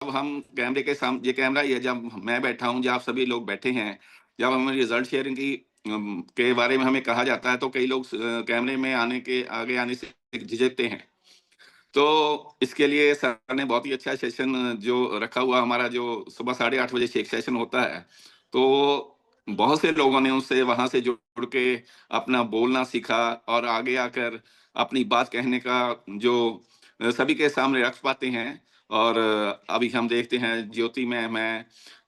हम कैमरे के ये कैमरा ही है, जब मैं बैठा हूँ, जब आप सभी लोग बैठे हैं, जब हमें रिजल्ट शेयरिंग के बारे में हमें कहा जाता है, तो कई लोग कैमरे में आगे आने से झिझकते हैं। तो इसके लिए सर ने बहुत ही अच्छा सेशन जो रखा हुआ, हमारा जो सुबह 8:30 बजे से एक सेशन होता है। तो बहुत से लोगों ने उससे वहाँ से जुड़ के अपना बोलना सीखा और आगे आकर अपनी बात कहने का जो सभी के सामने रख पाते हैं। और अभी हम देखते हैं ज्योति मैम हैं,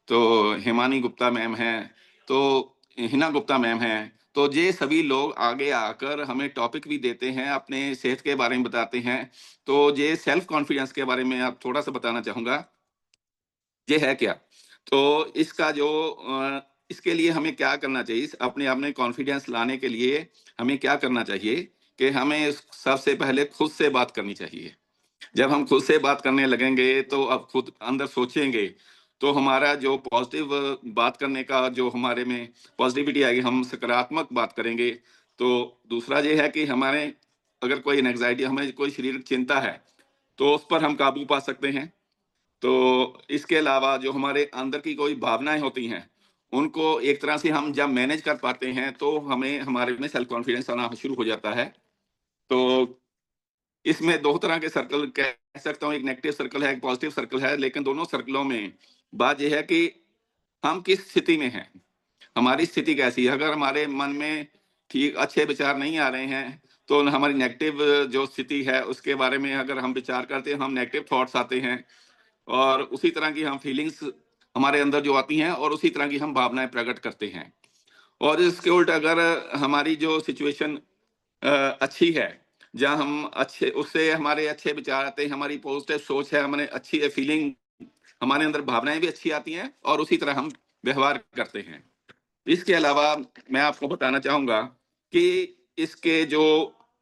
तो हिमानी गुप्ता मैम हैं, तो हिना गुप्ता मैम हैं। तो ये सभी लोग आगे आकर हमें टॉपिक भी देते हैं, अपने सेहत के बारे में बताते हैं। तो ये सेल्फ कॉन्फिडेंस के बारे में आप थोड़ा-सा बताना चाहूँगा, ये है क्या? तो इसका जो इसके लिए हमें क्या करना चाहिए? अपने आप में कॉन्फिडेंस लाने के लिए हमें क्या करना चाहिए कि हमें सबसे पहले खुद से बात करनी चाहिए। जब हम खुद से बात करने लगेंगे, तो अब खुद अंदर सोचेंगे, तो हमारा जो पॉज़िटिव बात करने का जो हमारे में पॉज़िटिविटी आएगी, हम सकारात्मक बात करेंगे। तो दूसरा ये है कि हमारे अगर कोई एंग्ज़ायटी, हमें कोई शारीरिक चिंता है, तो उस पर हम काबू पा सकते हैं। तो इसके अलावा जो हमारे अंदर की कोई भावनाएँ होती हैं, उनको एक तरह से हम जब मैनेज कर पाते हैं, तो हमें हमारे में सेल्फ कॉन्फिडेंस आना शुरू हो जाता है। तो इसमें 2 तरह के सर्कल कह सकता हूँ, एक नेगेटिव सर्कल है, एक पॉजिटिव सर्कल है, लेकिन दोनों सर्कलों में बात ये है कि हम किस स्थिति में हैं, हमारी स्थिति कैसी है। अगर हमारे मन में ठीक अच्छे विचार नहीं आ रहे हैं, तो हमारी नेगेटिव जो स्थिति है, उसके बारे में अगर हम विचार करते हैं, हम नेगेटिव थॉट्स आते हैं और उसी तरह की हम फीलिंग्स हमारे अंदर जो आती हैं और उसी तरह की हम भावनाएँ प्रकट करते हैं। और इसके उल्ट अगर हमारी जो सिचुएशन अच्छी है, जहाँ हम अच्छे उससे हमारे अच्छे विचार आते हैं, हमारी पॉज़िटिव सोच है, हमारे अच्छी फीलिंग, हमारे अंदर भावनाएँ भी अच्छी आती हैं और उसी तरह हम व्यवहार करते हैं। इसके अलावा मैं आपको बताना चाहूँगा कि इसके जो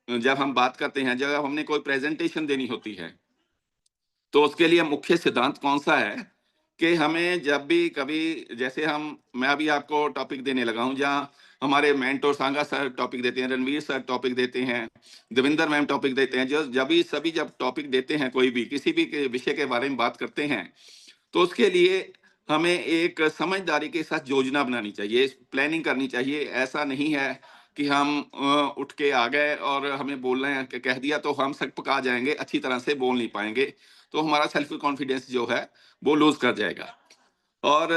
जब हम बात करते हैं, जब हमने कोई प्रेज़ेंटेशन देनी होती है, तो उसके लिए मुख्य सिद्धांत कौन-सा है कि हमें जब भी कभी जैसे मैं अभी आपको टॉपिक देने लगा हूँ, जहाँ हमारे मेंटर सांगा सर टॉपिक देते हैं, रणवीर सर टॉपिक देते हैं, देविंदर मैम टॉपिक देते हैं। जब टॉपिक देते हैं, कोई भी किसी भी के विषय के बारे में बात करते हैं, तो उसके लिए हमें एक समझदारी के साथ योजना बनानी चाहिए, प्लानिंग करनी चाहिए। ऐसा नहीं है कि हम उठ के आ गए और हमें बोलना है क कह दिया, तो हम सकपका जाएँगे, अच्छी तरह से बोल नहीं पाएँगे। तो हमारा सेल्फ कॉन्फिडेंस जो है, वो लूज़ कर जाएगा। और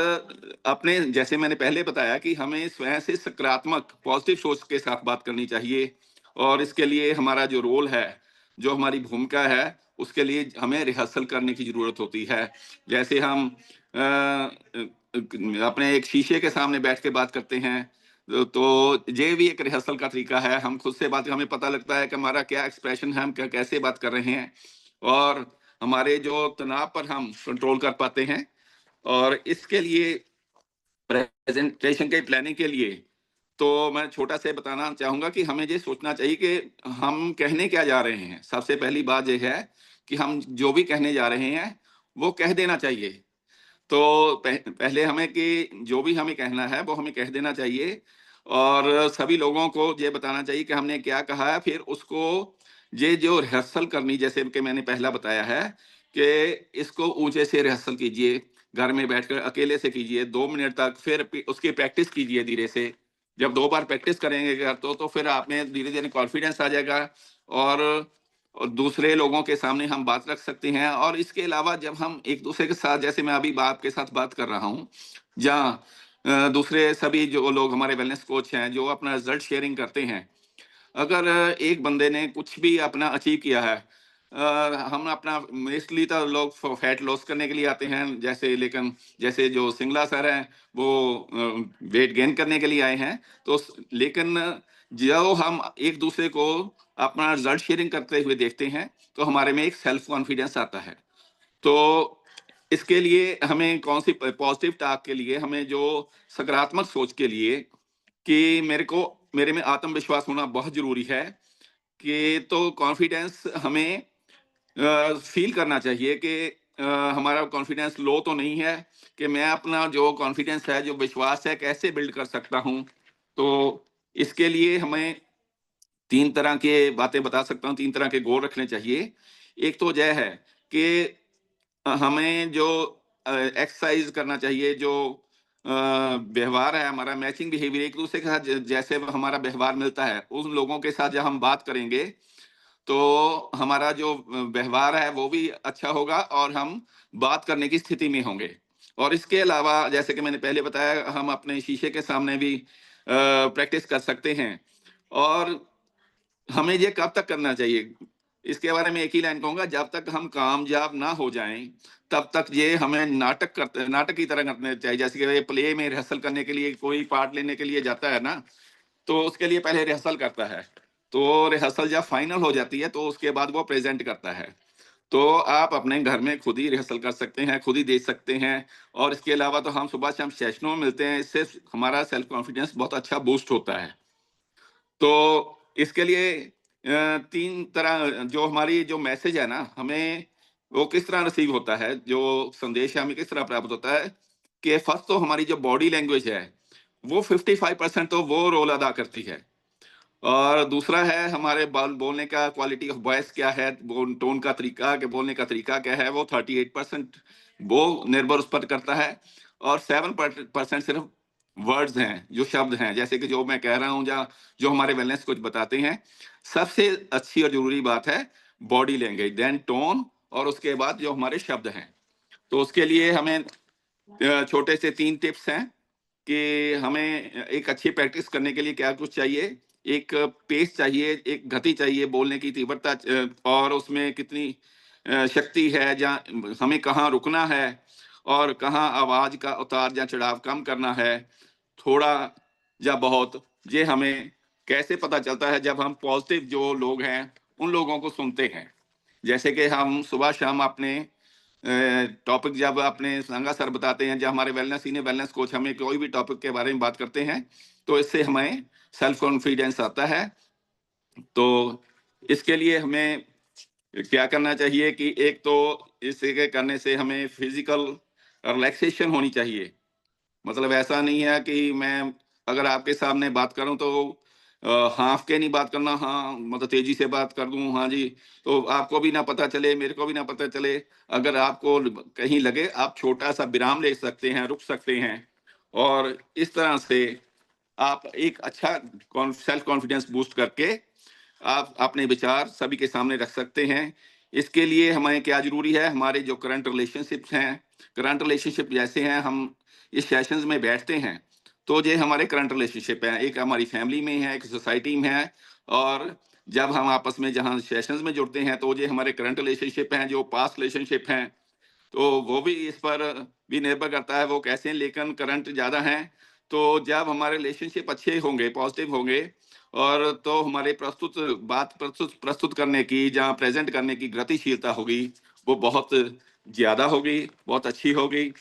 अपने जैसे मैंने पहले बताया कि हमें स्वयं से सकारात्मक पॉजिटिव सोच के साथ बात करनी चाहिए और इसके लिए हमारा जो रोल है, जो हमारी भूमिका है, उसके लिए हमें रिहर्सल करने की ज़रूरत होती है। जैसे हम अपने एक शीशे के सामने बैठ के बात करते हैं, तो ये भी एक रिहर्सल का तरीका है। हम खुद से बात हमें पता लगता है कि हमारा क्या एक्सप्रेशन है, हम कैसे बात कर रहे हैं और हमारे जो तनाव पर हम कंट्रोल कर पाते हैं। और इसके लिए प्रेज़ेंटेशन के प्लानिंग के लिए, तो मैं छोटा से बताना चाहूँगा कि हमें ये सोचना चाहिए कि हम कहने क्या जा रहे हैं। सबसे पहली बात ये है कि हम जो भी कहने जा रहे हैं, वो कह देना चाहिए। तो पहले हमें कि जो भी हमें कहना है, वो हमें कह देना चाहिए और सभी लोगों को ये बताना चाहिए कि हमने क्या कहा है। फिर उसको ये जो रिहर्सल करनी, जैसे कि मैंने पहला बताया है कि इसको ऊँचे से रिहर्सल कीजिए, घर में बैठकर अकेले से कीजिए 2 मिनट तक, फिर उसकी प्रैक्टिस कीजिए धीरे से। जब 2 बार प्रैक्टिस करेंगे घर तो फिर आप में धीरे-धीरे कॉन्फिडेंस आ जाएगा और दूसरे लोगों के सामने हम बात रख सकते हैं। और इसके अलावा जब हम एक-दूसरे के साथ, जैसे मैं अभी आपके साथ बात कर रहा हूँ, जहाँ दूसरे सभी जो लोग हमारे वेलनेस कोच हैं, जो अपना रिज़ल्ट शेयरिंग करते हैं, अगर एक बंदे ने कुछ भी अपना अचीव किया है, हम अपना मोस्टली तो लोग फैट लॉस करने के लिए आते हैं, जैसे लेकिन जैसे जो सिंगला सर हैं, वो वेट गेन करने के लिए आए हैं। लेकिन जो हम एक दूसरे को अपना रिजल्ट शेयरिंग करते हुए देखते हैं, तो हमारे में एक सेल्फ कॉन्फिडेंस आता है। तो इसके लिए हमें कौन सी पॉजिटिव टॉक के लिए, हमें जो सकारात्मक सोच के लिए कि मेरे में आत्मविश्वास होना बहुत ज़रूरी है, कि तो कॉन्फिडेंस हमें फ़ील करना चाहिए कि अ, हमारा कॉन्फिडेंस लो तो नहीं है, कि मैं अपना जो कॉन्फिडेंस है, जो विश्वास है, कैसे बिल्ड कर सकता हूँ। तो इसके लिए हमें 3 तरह के बातें बता सकता हूँ, 3 तरह के गोल रखने चाहिए। एक तो यह है कि हमें जो एक्सरसाइज़ करना चाहिए, जो व्यवहार है हमारा, मैचिंग बिहेवियर एक-दूसरे के साथ जैसे हमारा व्यवहार मिलता है, उन लोगों के साथ जब हम बात करेंगे, तो हमारा जो व्यवहार है वो भी अच्छा होगा और हम बात करने की स्थिति में होंगे। और इसके अलावा जैसे कि मैंने पहले बताया, हम अपने शीशे के सामने भी प्रैक्टिस कर सकते हैं। और हमें ये कब तक करना चाहिए? इसके बारे में एक ही लाइन कहूँगा, जब तक हम कामयाब ना हो जाएँ, तब तक ये हमें नाटक की तरह करने चाहिए। जैसे कि ये प्ले में रिहर्सल करने के लिए कोई पार्ट लेने के लिए जाता है ना, तो उसके लिए पहले रिहर्सल करता है। तो रिहर्सल जब फाइनल हो जाती है, तो उसके बाद वो प्रेज़ेंट करता है। तो आप अपने घर में खुद ही रिहर्सल कर सकते हैं, खुद ही देख सकते हैं। और इसके अलावा तो हम सुबह-शाम सेशनों में मिलते हैं, इससे हमारा सेल्फ कॉन्फिडेंस बहुत अच्छा बूस्ट होता है। तो इसके लिए 3 तरह जो हमारी जो मैसेज है ना, हमें वो किस तरह रिसीव होता है, जो संदेश है हमें किस तरह प्राप्त होता है, कि फर्स्ट तो हमारी जो बॉडी लैंग्वेज है, वो 55% तो वो रोल अदा करती है। और दूसरा है हमारे बोलने का क्वालिटी ऑफ वॉइस क्या है, टोन का तरीका, के बोलने का तरीका क्या है, वो 38% वो निर्भर उस पर करता है। और 7% सिर्फ वर्ड्स हैं, जो शब्द हैं, जैसे कि जो मैं कह रहा हूँ, या जो हमारे वेलनेस कोच बताते हैं। सबसे अच्छी और जरूरी बात है बॉडी लैंग्वेज, देन टोन, और उसके बाद जो हमारे शब्द हैं। तो उसके लिए हमें छोटे से 3 टिप्स हैं कि हमें एक अच्छी प्रैक्टिस करने के लिए क्या कुछ चाहिए। एक पेस चाहिए, एक गति चाहिए, बोलने की तीव्रता और उसमें कितनी शक्ति है, जहाँ हमें कहाँ रुकना है और कहाँ आवाज़ का उतार या चढ़ाव कम करना है, थोड़ा या बहुत। ये हमें कैसे पता चलता है? जब हम पॉज़िटिव जो लोग हैं, उन लोगों को सुनते हैं। जैसे कि हम सुबह-शाम अपने टॉपिक जब अपने संगा सर बताते हैं, जब हमारे सीनियर वेलनेस कोच हमें कोई भी टॉपिक के बारे में बात करते हैं, तो इससे हमें सेल्फ कॉन्फिडेंस आता है। तो इसके लिए हमें क्या करना चाहिए कि एक तो इसे के करने से हमें फिजिकल रिलैक्सेशन होनी चाहिए। मतलब ऐसा नहीं है कि मैं अगर आपके सामने बात करूँ तो हाँफ के नहीं बात करना, हाँ, मतलब तेज़ी से बात कर दूँ, हाँ जी, तो आपको भी ना पता चले, मेरे को भी ना पता चले। अगर आपको कहीं लगे, आप छोटा-सा विराम ले सकते हैं, रुक सकते हैं। और इस तरह से आप एक अच्छा सेल्फ कॉन्फिडेंस बूस्ट करके आप अपने विचार सभी के सामने रख सकते हैं। इसके लिए हमें क्या ज़रूरी है, हमारे जो करंट रिलेशनशिप जैसे हैं, हम इस सेशंस में बैठते हैं, तो ये हमारे करंट रिलेशनशिप हैं। एक हमारी फैमिली में है, एक सोसाइटी में है। और जब हम आपस में जहाँ सेशंस में जुड़ते हैं, तो ये हमारे करंट रिलेशनशिप हैं, जो पास्ट रिलेशनशिप हैं। तो वो भी इस पर भी निर्भर करता है वो कैसे हैं, लेकिन करंट ज़्यादा हैं। तो जब हमारे रिलेशनशिप अच्छे होंगे, पॉज़िटिव होंगे, और तो हमारे प्रस्तुत प्रस्तुत करने की, जहाँ प्रेज़ेंट करने की गतिशीलता होगी, वो बहुत ज़्यादा होगी, बहुत अच्छी होगी।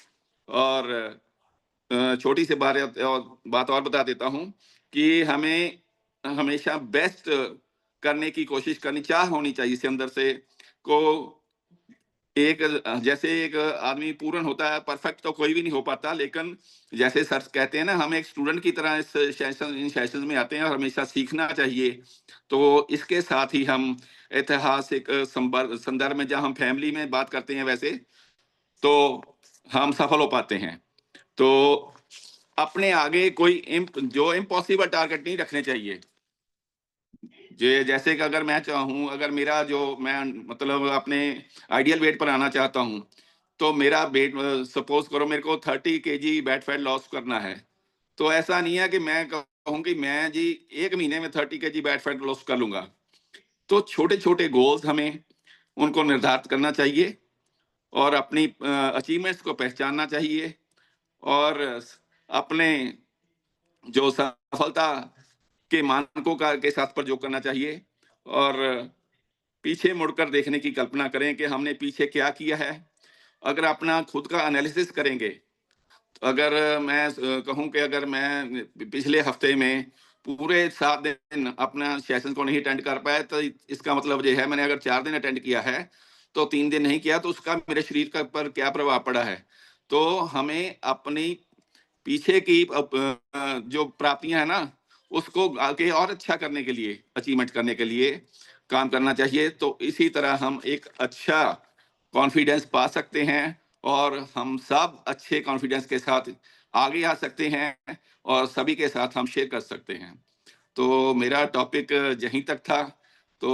और छोटी सी बात और बता देता हूँ कि हमें हमेशा बेस्ट करने की कोशिश करनी, चाह होनी चाहिए इसे अंदर से को। जैसे एक आदमी पूर्ण होता है, परफेक्ट तो कोई भी नहीं हो पाता, लेकिन जैसे सर कहते हैं ना, हम एक स्टूडेंट की तरह इन सेशंस में आते हैं और हमेशा सीखना चाहिए। तो इसके साथ ही हम ऐतिहासिक संदर्भ में, जहाँ हम फैमिली में बात करते हैं वैसे, तो हम सफल हो पाते हैं। तो अपने आगे कोई इम्पॉसिबल टारगेट नहीं रखने चाहिए। जैसे कि अगर मैं चाहूँ, अगर मेरा जो मैं मतलब अपने आइडियल वेट पर आना चाहता हूँ, तो मेरा वेट सपोज़ करो मेरे को 30 केजी बैड फैट लॉस करना है। तो ऐसा नहीं है कि मैं कहूँ कि मैं जी 1 महीने में 30 केजी बैड फैट लॉस कर लूँगा। तो छोटे-छोटे गोल्स हमें उनको निर्धारित करना चाहिए और अपनी अचीवमेंट्स को पहचानना चाहिए। और अपने जो सफलता के मानकों का के साथ प्रयोग करना चाहिए। और पीछे मुड़कर देखने की कल्पना करें कि हमने पीछे क्या किया है। अगर अपना खुद का एनालिसिस करेंगे, तो अगर मैं कहूँ कि अगर मैं पिछले हफ्ते में पूरे 7 दिन अपना सेशन को नहीं अटेंड कर पाया, तो इसका मतलब ये है, मैंने अगर 4 दिन अटेंड किया है, तो 3 दिन नहीं किया, तो उसका मेरे शरीर का पर क्या प्रभाव पड़ा है। तो हमें अपनी पीछे की जो प्राप्तियाँ हैं ना, उसको आगे और अच्छा करने के लिए, अचीवमेंट करने के लिए काम करना चाहिए। तो इसी तरह हम एक अच्छा कॉन्फिडेंस पा सकते हैं और हम सब अच्छे कॉन्फिडेंस के साथ आगे आ सकते हैं और सभी के साथ हम शेयर कर सकते हैं। तो मेरा टॉपिक यहीं तक था। तो